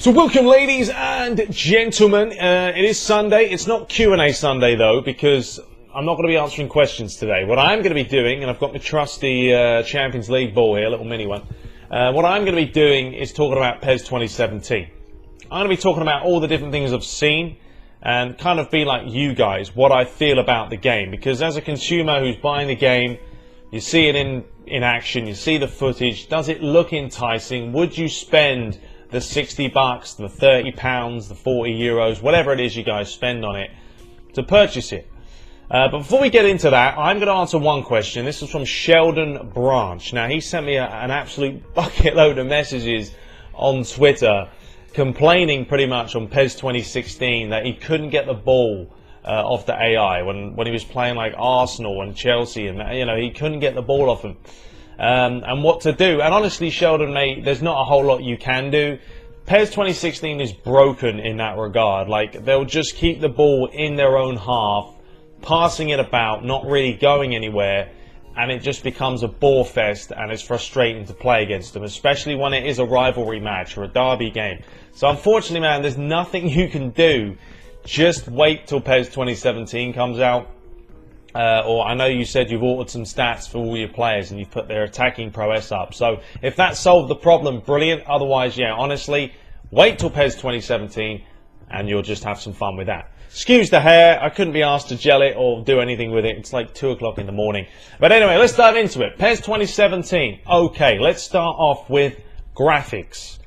So welcome, ladies and gentlemen. It is Sunday. It's not Q&A Sunday, though, because I'm not going to be answering questions today. What I'm going to be doing, and I've got my trusty Champions League ball here, a little mini one. What I'm going to be doing is talking about PES 2017. I'm going to be talking about all the different things I've seen and kind of be like you guys, what I feel about the game. Because as a consumer who's buying the game, you see it in action, you see the footage. Does it look enticing? Would you spend the 60 bucks, the 30 pounds, the 40 euros, whatever it is you guys spend on it to purchase it? But before we get into that, I'm going to answer one question. This is from Sheldon Branch. Now, he sent me an absolute bucket load of messages on Twitter complaining pretty much on PES 2016 that he couldn't get the ball off the AI when he was playing like Arsenal and Chelsea, and he couldn't get the ball off him. And what to do. And honestly, Sheldon, mate, there's not a whole lot you can do. PES 2016 is broken in that regard. Like, they'll just keep the ball in their own half, passing it about, not really going anywhere, and it just becomes a bore fest, and it's frustrating to play against them, especially when it is a rivalry match or a derby game. So unfortunately, man, there's nothing you can do. Just wait till PES 2017 comes out. Or I know you said you've altered some stats for all your players and you've put their attacking prowess up. So if that solved the problem, brilliant. Otherwise, yeah, honestly, wait till PES 2017 and you'll just have some fun with that. Excuse the hair. I couldn't be asked to gel it or do anything with it. It's like 2 o'clock in the morning. But anyway, let's dive into it. PES 2017. Okay, let's start off with graphics.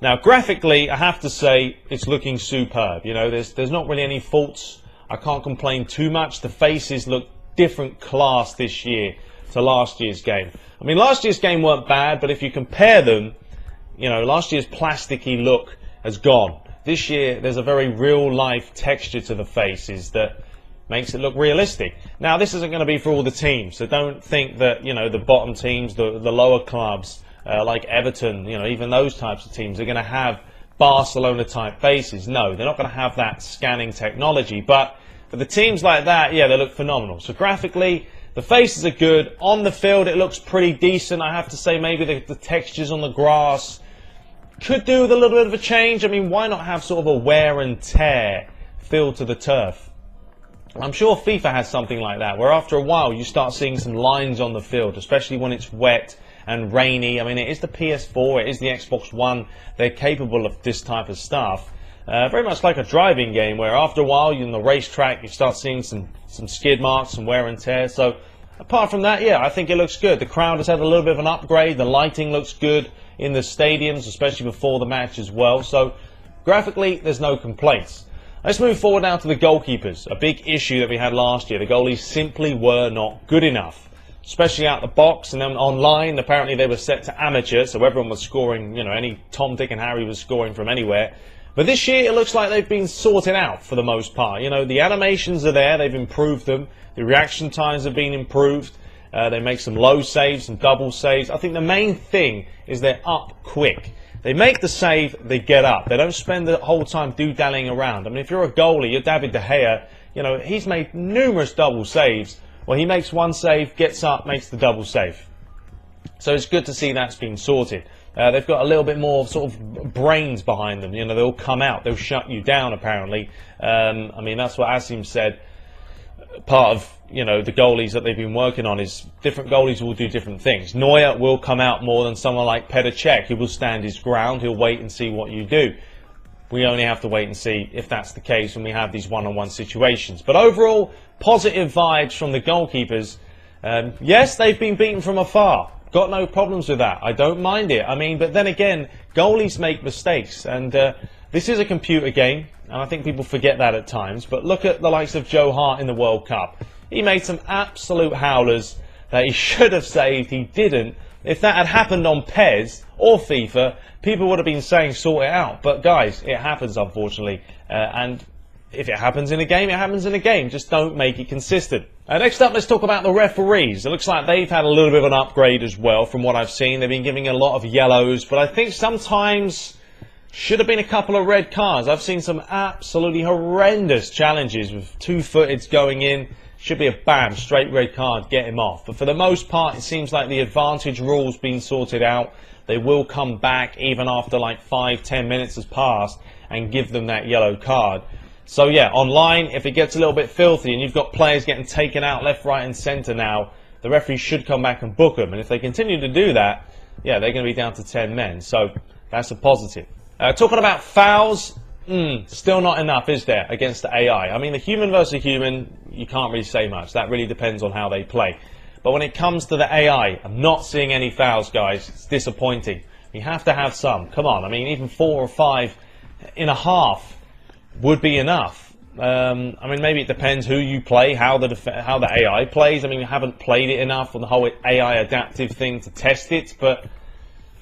Now, graphically, I have to say it's looking superb. You know, there's not really any faults. I can't complain too much. The faces look different class this year to last year's game. I mean, last year's game weren't bad, but if you compare them, last year's plasticky look has gone. This year, there's a very real-life texture to the faces that makes it look realistic. Now, this isn't going to be for all the teams, so don't think that, the bottom teams, the lower clubs, like Everton, even those types of teams are going to have Barcelona-type faces. No, they're not going to have that scanning technology, but for the teams like that, yeah, they look phenomenal. So graphically, the faces are good. On the field, it looks pretty decent. I have to say, maybe the textures on the grass could do with a little bit of a change. I mean, why not have sort of a wear and tear feel to the turf? I'm sure FIFA has something like that, where after a while you start seeing some lines on the field, especially when it's wet and rainy. I mean, it is the PS4, it is the Xbox One. They're capable of this type of stuff. Very much like a driving game, where after a while, in the racetrack, you start seeing some skid marks, some wear and tear. So, apart from that, yeah, I think it looks good. The crowd has had a little bit of an upgrade. The lighting looks good in the stadiums, especially before the match as well. So, graphically, there's no complaints. Let's move forward now to the goalkeepers. A big issue that we had last year. The goalies simply were not good enough, especially out the box. And then online, apparently they were set to amateur, so everyone was scoring, any Tom, Dick and Harry was scoring from anywhere. But this year, it looks like they've been sorted out for the most part. The animations are there, they've improved them. The reaction times have been improved. They make some low saves, some double saves. I think the main thing is they're up quick. They make the save, they get up. They don't spend the whole time do-dallying around. I mean, if you're a goalie, you're David De Gea, he's made numerous double saves. Well, he makes one save, gets up, makes the double save. So it's good to see that's been sorted. They've got a little bit more sort of brains behind them. They'll come out, they'll shut you down, apparently. I mean, that's what Asim said. Part of, the goalies that they've been working on is different goalies will do different things. Neuer will come out more than someone like Petr Cech. He will stand his ground. He'll wait and see what you do. We only have to wait and see if that's the case when we have these one-on-one situations. But overall, positive vibes from the goalkeepers. Yes, they've been beaten from afar. Got no problems with that. I don't mind it. I mean, but then again, goalies make mistakes. And this is a computer game. And I think people forget that at times. But look at the likes of Joe Hart in the World Cup. He made some absolute howlers that he should have saved. He didn't. If that had happened on PES or FIFA, people would have been saying sort it out. But guys, it happens, unfortunately. And if it happens in a game, it happens in a game. Just don't make it consistent. Next up, let's talk about the referees. It looks like they've had a little bit of an upgrade as well from what I've seen. They've been giving a lot of yellows, but I think sometimes should have been a couple of red cards. I've seen some absolutely horrendous challenges with two-footeds going in. Should be a bam, straight red card, get him off. But for the most part, it seems like the advantage rule's been sorted out. they will come back even after like 5-10 minutes has passed and give them that yellow card. So yeah, online, if it gets a little bit filthy and you've got players getting taken out left, right and centre now, the referee should come back and book them. And if they continue to do that, yeah, they're going to be down to 10 men. So that's a positive. Talking about fouls, still not enough, is there, against the AI? I mean, the human versus human, you can't really say much. That really depends on how they play. But when it comes to the AI, I'm not seeing any fouls, guys. It's disappointing. You have to have some. Come on. I mean, even 4 or 5 in a half would be enough. I mean, maybe it depends who you play, how the AI plays. I mean, we haven't played it enough on the whole AI adaptive thing to test it. But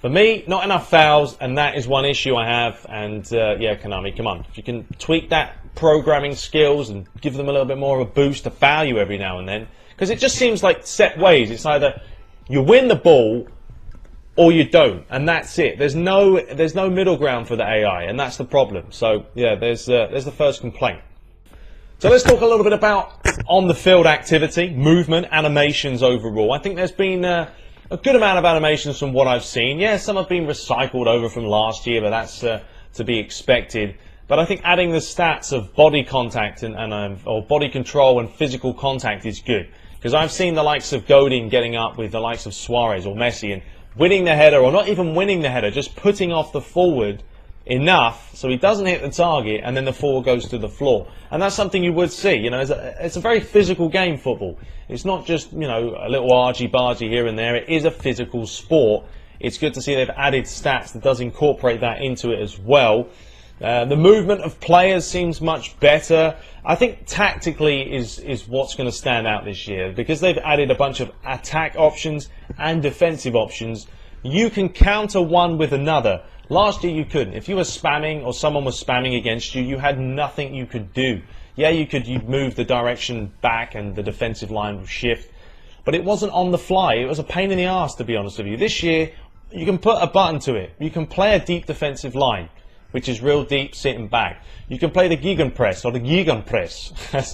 for me, not enough fouls, and that is one issue I have. And yeah, Konami, come on. If you can tweak that programming skills and give them a little bit more of a boost to foul you every now and then. Because it just seems like set ways. It's either you win the ball or you don't, and that's it. There's no middle ground for the AI, and that's the problem. So yeah, there's the first complaint. So let's talk a little bit about on-the-field activity, movement, animations overall. I think there's been a good amount of animations from what I've seen. Yeah, some have been recycled over from last year, but that's to be expected. But I think adding the stats of body contact or body control and physical contact is good. Because I've seen the likes of Godin getting up with the likes of Suarez or Messi and winning the header, or not even winning the header, just putting off the forward enough so he doesn't hit the target and then the forward goes to the floor. And that's something you would see. You know, it's a very physical game, football. It's not just, you know, a little argy-bargy here and there. It is a physical sport. It's good to see they've added stats that does incorporate that into it as well. The movement of players seems much better. I think tactically is what's going to stand out this year, because they've added a bunch of attack options and defensive options. You can counter one with another. Last year you couldn't. If you were spamming or someone was spamming against you, you had nothing you could do. Yeah, you'd move the direction back and the defensive line would shift, but it wasn't on the fly. It was a pain in the arse, to be honest with you. This year, you can put a button to it. You can play a deep defensive line, which is real deep, sitting back. You can play the Gegenpress or the Gegenpress, as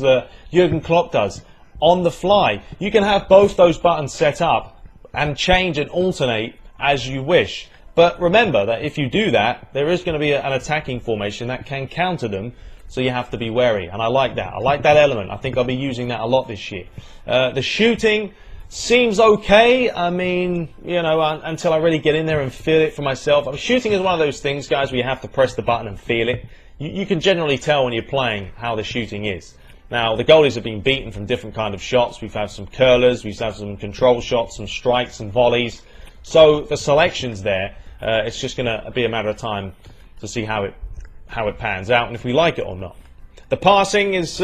Jurgen Klopp does, on the fly. You can have both those buttons set up and change and alternate as you wish. But remember that if you do that, there is going to be an attacking formation that can counter them, so you have to be wary. And I like that. I like that element. I think I'll be using that a lot this year. The shooting seems okay. I mean, you know, until I really get in there and feel it for myself. Shooting is one of those things, guys, where you have to press the button and feel it. You can generally tell when you're playing how the shooting is. Now, the goalies have been beaten from different kind of shots. We've had some curlers, we've had some control shots, some strikes and volleys. So the selection's there. It's just going to be a matter of time to see how it pans out and if we like it or not. The passing is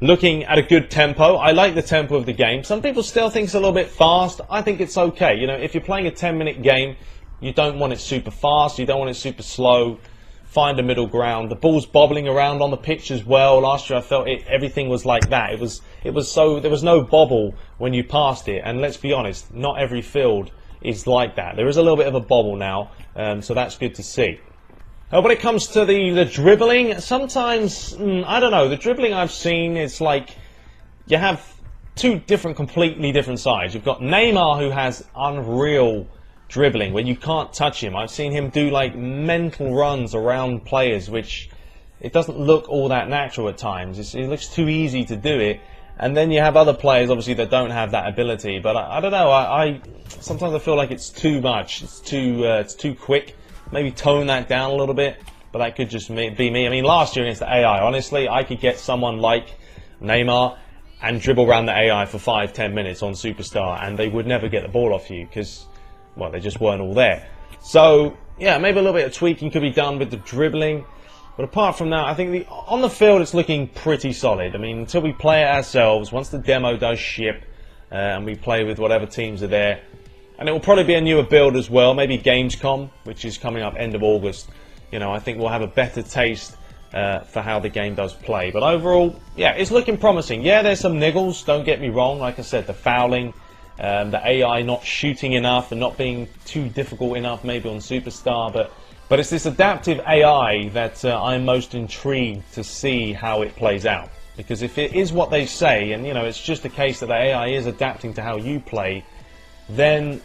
looking at a good tempo. I like the tempo of the game. Some people still think it's a little bit fast. I think it's okay. You know, if you're playing a 10-minute game, you don't want it super fast. You don't want it super slow. Find a middle ground. The ball's bobbling around on the pitch as well. Last year I felt everything was like that. It was so there was no bobble when you passed it. And let's be honest, not every field is like that. There is a little bit of a bobble now, so that's good to see. When it comes to the dribbling, sometimes, I don't know, the dribbling I've seen is like you have two completely different sides. You've got Neymar, who has unreal dribbling where you can't touch him. I've seen him do like mental runs around players, which it doesn't look all that natural at times. It looks too easy to do it. And then you have other players, obviously, that don't have that ability. But I don't know. Sometimes I feel like it's too much. It's too quick. Maybe tone that down a little bit. But that could just be me. I mean, last year against the AI, honestly, I could get someone like Neymar and dribble around the AI for 5-10 minutes on Superstar, and they would never get the ball off you because, well, they just weren't all there. So yeah, maybe a little bit of tweaking could be done with the dribbling. But apart from that, I think on the field it's looking pretty solid. I mean, until we play it ourselves, once the demo does ship and we play with whatever teams are there, and it will probably be a newer build as well, maybe Gamescom, which is coming up end of August. You know, I think we'll have a better taste for how the game does play. But overall, yeah, it's looking promising. Yeah, there's some niggles, don't get me wrong. Like I said, the fouling, the AI not shooting enough and not being too difficult enough maybe on Superstar, but it's this adaptive AI that I'm most intrigued to see how it plays out. Because if it is what they say, and you know, it's just a case that the AI is adapting to how you play, then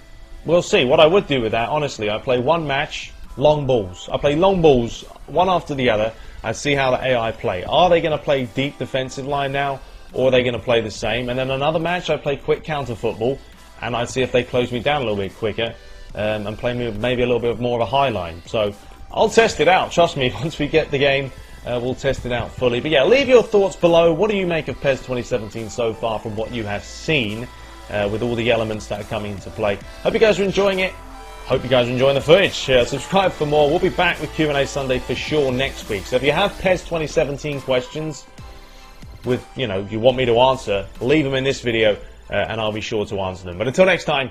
we'll see. What I would do with that, honestly, I play one match, long balls. I play long balls, one after the other. I see how the AI play. Are they going to play deep defensive line now, or are they going to play the same? And then another match, I play quick counter football, and I see if they close me down a little bit quicker, and play maybe a little bit more of a high line. So I'll test it out. Trust me, once we get the game, we'll test it out fully. But yeah, leave your thoughts below. What do you make of PES 2017 so far from what you have seen, with all the elements that are coming into play? Hope you guys are enjoying it. Hope you guys are enjoying the footage. Subscribe for more. We'll be back with Q&A Sunday for sure next week. So if you have PES 2017 questions with, you want me to answer, leave them in this video, and I'll be sure to answer them. But until next time,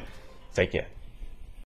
take care.